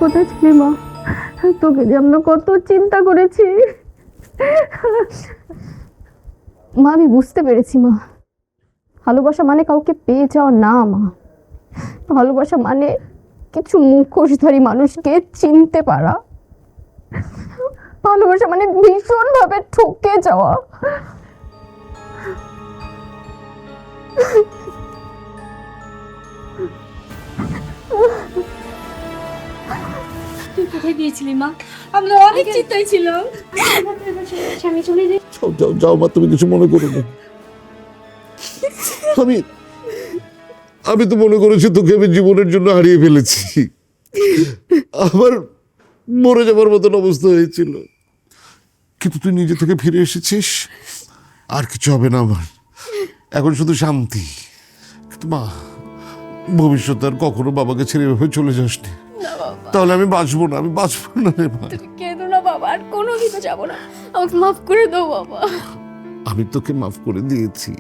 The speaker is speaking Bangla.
কোথায় ছিলি মা? তোকে যে আমরা কত চিন্তা করেছি। মা আমি বুঝতে পেরেছি মা, ভালোবাসা মানে কাউকে পেয়ে যাওয়া না মা। ভালোবাসা মানে কিছু মুখোশধারী মানুষকে চিনতে পারা। ভালোবাসা মানে ভীষণ ভাবে ঠকে যাওয়া। তুই কোথায় গিয়েছিলি মা? আমরা অনেক চিন্তায় ছিলাম। আমি চলে যাই। যাও যাও যাও মা, তুমি কিছু মনে করো না। আমি আমি তো মনে করেছি তোকে আমি জীবনের জন্য হারিয়ে ফেলেছি, আমার মরে যাবার মতন অবস্থা হয়েছিল, কিন্তু তুই নিজে থেকে ফিরে এসেছিস। আর কিছু হবে না আমার, এখন শুধু শান্তি। কিন্তু মা, ভবিষ্যতে আর কখনো বাবাকে ছেড়ে এভাবে চলে যাসনি, তাহলে আমি বাঁচবো না, আমি বাঁচবো না রে মা। তুমি কেঁদো না বাবা, আর কোনো কিছু যাবো না, আমাকে মাফ করে দাও বাবা। আমি তোকে মাফ করে দিয়েছি,